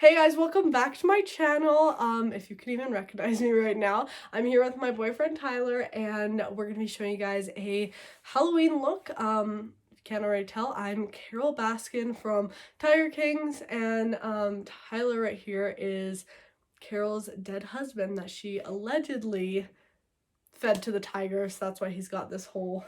Hey guys, welcome back to my channel. If you can even recognize me right now, I'm here with my boyfriend Tyler and we're gonna be showing you guys a Halloween look. If you can't already tell, I'm Carol Baskin from Tiger Kings, and Tyler right here is Carol's dead husband that she allegedly fed to the tigers. That's why he's got this whole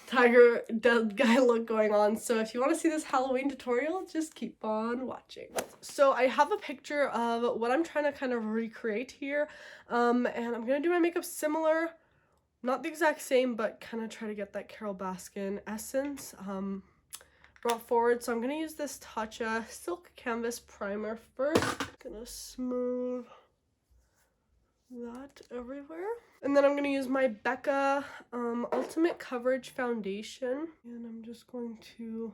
tiger dead guy look going on. So if you want to see this Halloween tutorial, just keep on watching. So I have a picture of what I'm trying to kind of recreate here, and I'm gonna do my makeup similar, not the exact same, but kind of try to get that Carol Baskin essence brought forward. So I'm gonna use this Tatcha Silk Canvas Primer first. Gonna smooth that everywhere. And then I'm going to use my Becca Ultimate Coverage Foundation. And I'm just going to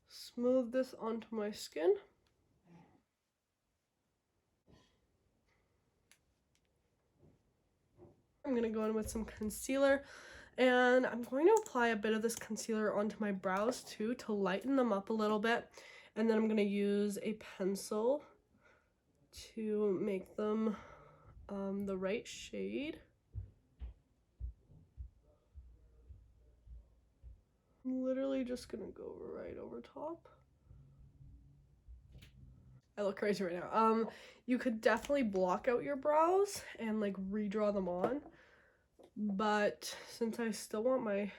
smooth this onto my skin. I'm going to go in with some concealer. And I'm going to apply a bit of this concealer onto my brows too to lighten them up a little bit. And then I'm going to use a pencil to make them the right shade. I'm literally just gonna go right over top. I look crazy right now. You could definitely block out your brows and like redraw them on, but since I still want my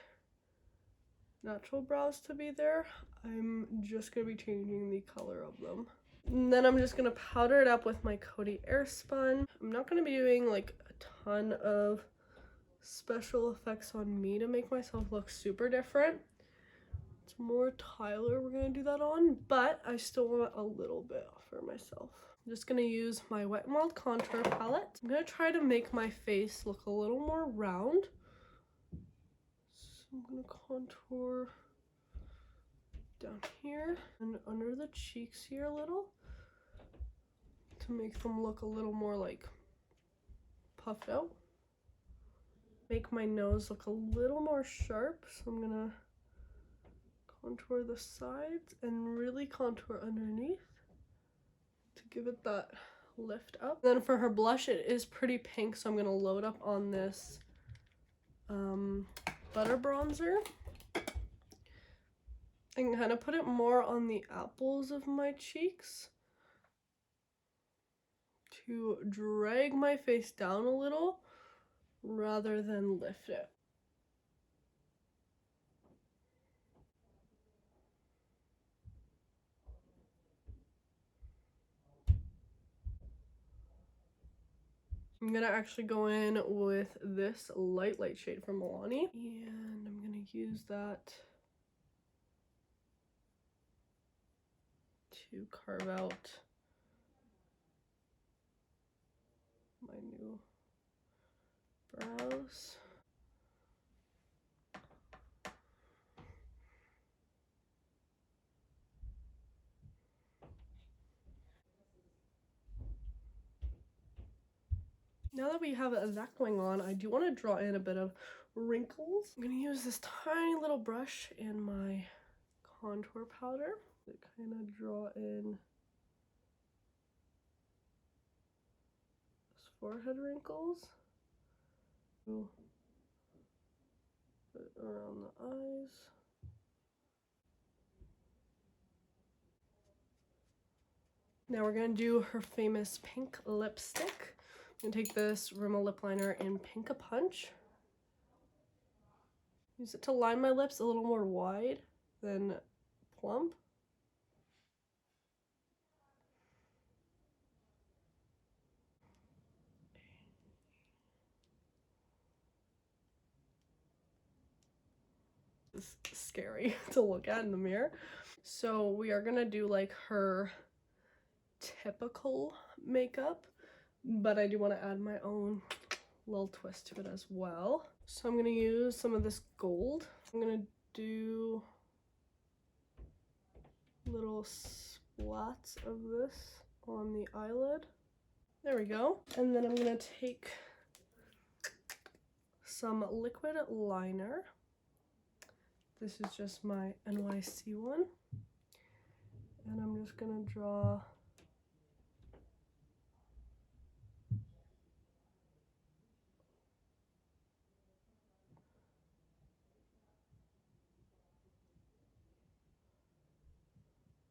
natural brows to be there, I'm just gonna be changing the color of them. And then I'm just gonna powder it up with my Coty Airspun. I'm not gonna be doing like a ton of special effects on me to make myself look super different. It's more Tyler we're gonna do that on, but I still want a little bit for myself. I'm just gonna use my Wet n Wild contour palette. I'm gonna try to make my face look a little more round. So I'm gonna contour down here and under the cheeks here a little to make them look a little more like puffed out. Make my nose look a little more sharp, so I'm gonna contour the sides and really contour underneath to give it that lift up. Then for her blush, it is pretty pink, so I'm gonna load up on this butter bronzer and kind of put it more on the apples of my cheeks to drag my face down a little rather than lift it. I'm gonna actually go in with this light shade from Milani, and I'm gonna use that to carve out my new brows. Now that we have that going on, I do want to draw in a bit of wrinkles. I'm going to use this tiny little brush and my contour powder to kind of draw in those forehead wrinkles. Put it around the eyes. Now we're going to do her famous pink lipstick. I'm going to take this Rimmel lip liner in Pink a Punch. Use it to line my lips a little more wide than plump. It's scary to look at in the mirror. So we are gonna do like her typical makeup, but I do want to add my own little twist to it as well. So I'm gonna use some of this gold. I'm gonna do little splats of this on the eyelid. There we go. And then I'm gonna take some liquid liner. This is just my NYC one. And I'm just gonna draw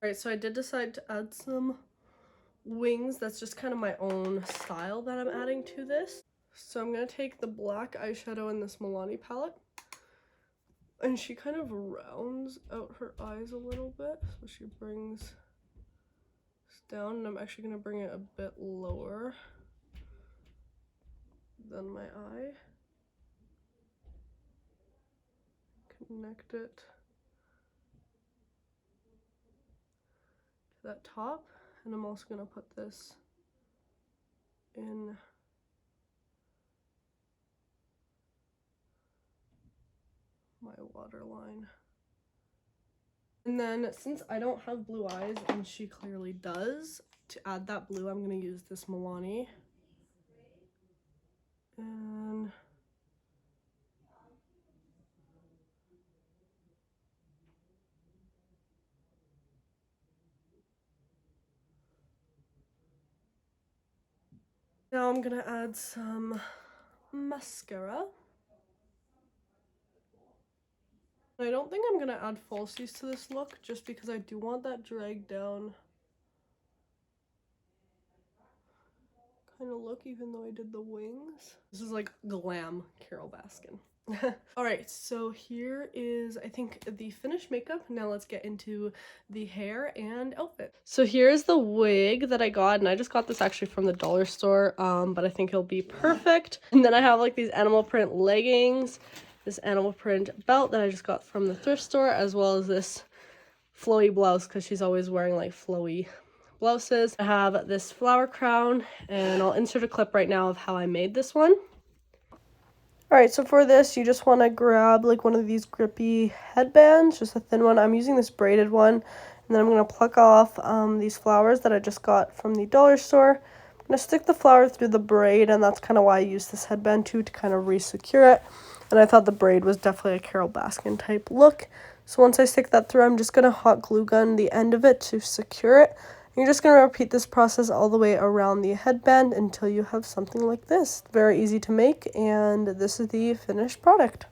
Alright, so I did decide to add some wings. That's just kind of my own style that I'm adding to this. So I'm going to take the black eyeshadow in this Milani palette. And she kind of rounds out her eyes a little bit. So she brings this down. And I'm actually going to bring it a bit lower than my eye. Connect it to that top. And I'm also going to put this in my waterline. And then since I don't have blue eyes and she clearly does, to add that blue I'm going to use this Milani. And now I'm going to add some mascara. I don't think I'm going to add falsies to this look just because I do want that drag down kind of look, even though I did the wings. This is like glam Carol Baskin. Alright, so here is, I think, the finished makeup. Now let's get into the hair and outfit. So here's the wig that I got, and I just got this actually from the dollar store, but I think it'll be perfect. And then I have like these animal print leggings, this animal print belt that I just got from the thrift store, as well as this flowy blouse because she's always wearing like flowy blouses. I have this flower crown, and I'll insert a clip right now of how I made this one. Alright, so for this, you just want to grab like one of these grippy headbands, just a thin one. I'm using this braided one, and then I'm going to pluck off these flowers that I just got from the dollar store. I'm going to stick the flower through the braid, and that's kind of why I use this headband too, to kind of re-secure it. And I thought the braid was definitely a Carol Baskin type look. So once I stick that through, I'm just going to hot glue gun the end of it to secure it. You're just going to repeat this process all the way around the headband until you have something like this. Very easy to make, and this is the finished product.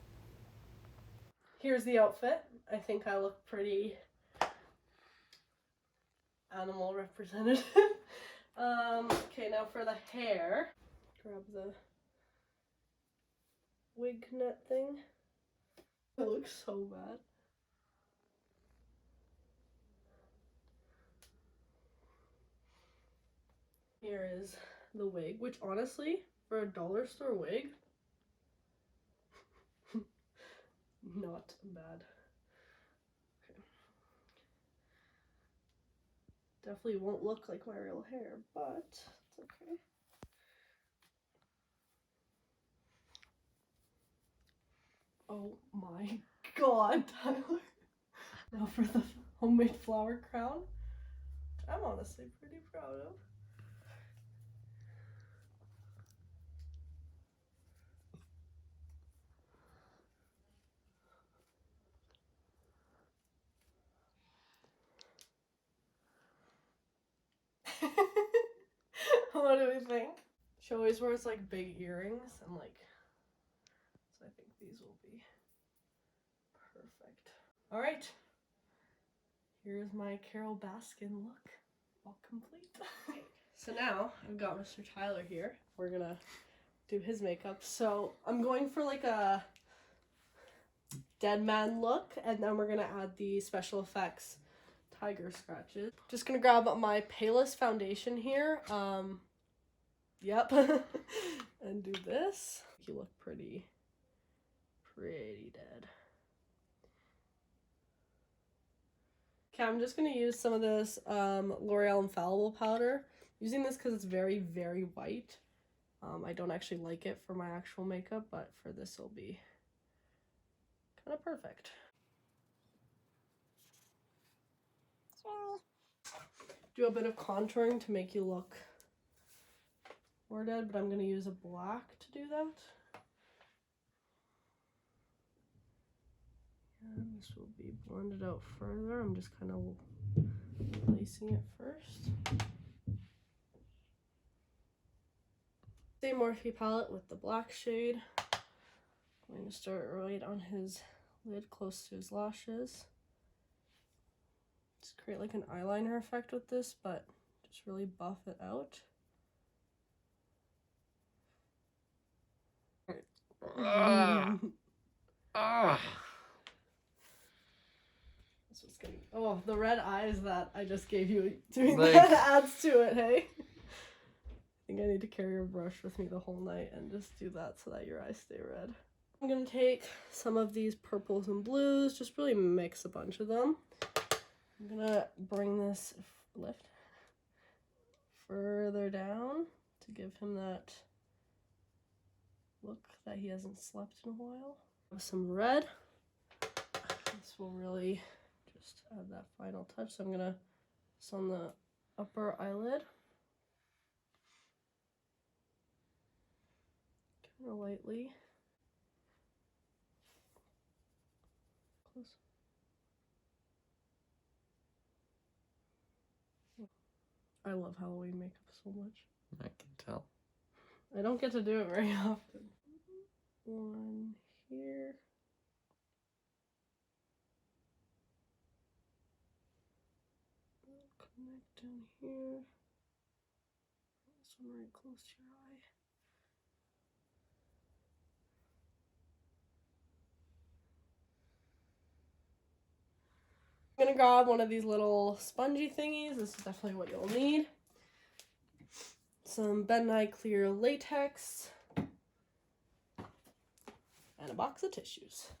Here's the outfit. I think I look pretty animal representative. Okay, now for the hair. Grab the wig net thing. It looks so bad. Here is the wig, which honestly, for a dollar store wig, not bad. Okay. Definitely won't look like my real hair, but it's okay. Oh my god, Tyler. Now for the homemade flower crown, which I'm honestly pretty proud of. What do we think? She always wears like big earrings, and like, so I think these will be perfect. All right, here's my Carol Baskin look, all complete. So now I've got Mr. Tyler here. We're gonna do his makeup. So I'm going for like a dead man look, and then we're gonna add the special effects tiger scratches. Just gonna grab my Payless foundation here. Yep. And do this. You look pretty dead. Okay, I'm just gonna use some of this L'Oreal Infallible powder. I'm using this because it's very white. I don't actually like it for my actual makeup, but for this it'll be kind of perfect. Do a bit of contouring to make you look more dead, but I'm going to use a black to do that. And this will be blended out further. I'm just kind of Lacing it first. Same Morphe palette with the black shade. I'm going to start right on his lid, close to his lashes. Just create like an eyeliner effect with this, but just really buff it out. This was getting, oh, the red eyes that I just gave you doing like, that adds to it, hey? I think I need to carry a brush with me the whole night and just do that so that your eyes stay red. I'm gonna take some of these purples and blues, just really mix a bunch of them. I'm gonna bring this lift further down to give him that look that he hasn't slept in a while. Some red. This will really just add that final touch. So I'm gonna just on the upper eyelid. Kind of lightly. Close. I love Halloween makeup so much. I can tell. I don't get to do it very often. One here. Connect down here. This one right close to your eye. I'm gonna grab one of these little spongy thingies. This is definitely what you'll need. Some Ben Nye clear latex. And a box of tissues.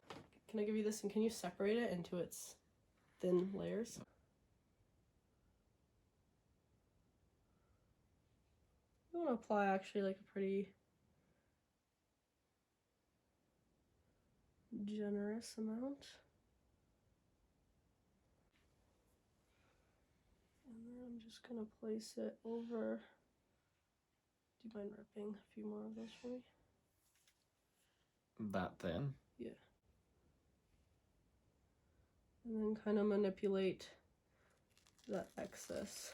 Can I give you this and can you separate it into its thin layers? I want to apply actually like a pretty generous amount. And then I'm just gonna place it over. Do you mind ripping a few more of those for me? That thin? Yeah. And then kind of manipulate that excess.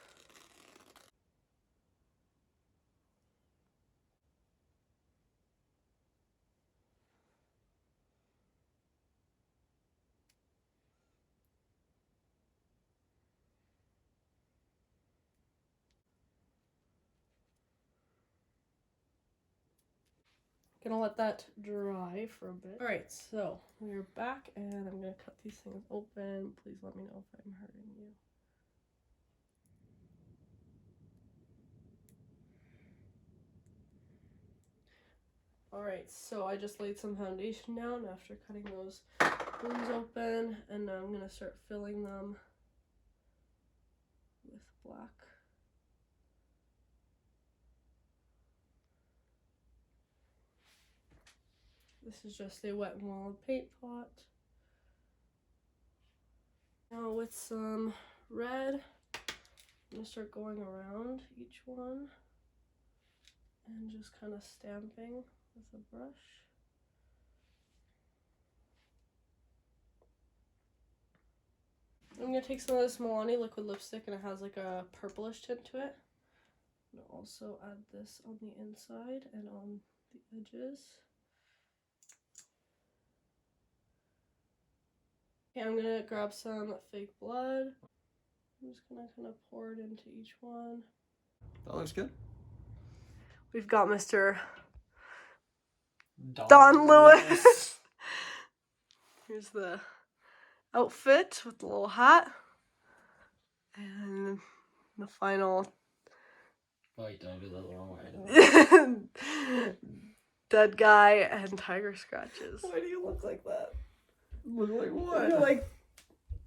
Gonna let that dry for a bit. All right, so we're back and I'm gonna cut these things open. Please let me know if I'm hurting you. All right, so I just laid some foundation down after cutting those blues open, and now I'm gonna start filling them with black. This is just a Wet n Wild paint pot. Now with some red, I'm gonna start going around each one and just kind of stamping with a brush. I'm gonna take some of this Milani liquid lipstick and it has like a purplish tint to it. I'm gonna also add this on the inside and on the edges. Okay, I'm gonna grab some fake blood. I'm just gonna kind of pour it into each one. That looks good. We've got Mr. Don Lewis. Here's the outfit with the little hat. And the final... Wait, don't do that the wrong way. Dead guy and tiger scratches. Why do you look like that? Look like what? You're like,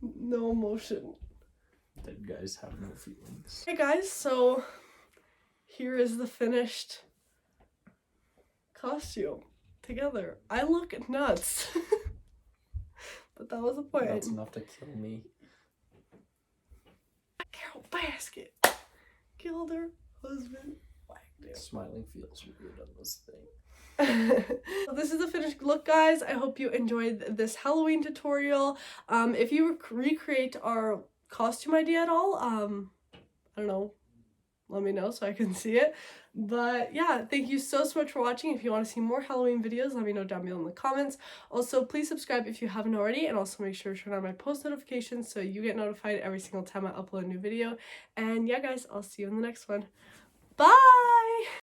no emotion. Dead guys have no feelings. Hey guys, so here is the finished costume together. I look nuts. But that was the point. That's enough to kill me. Carol Baskin killed her husband. Smiling feels weird on this thing. So this is the finished look, guys. I hope you enjoyed this Halloween tutorial. If you recreate our costume idea at all, I don't know, let me know so I can see it. But yeah, thank you so much for watching. If you want to see more Halloween videos, let me know down below in the comments. Also, please subscribe if you haven't already, and also make sure to turn on my post notifications so you get notified every single time I upload a new video. And yeah, guys, I'll see you in the next one. Bye!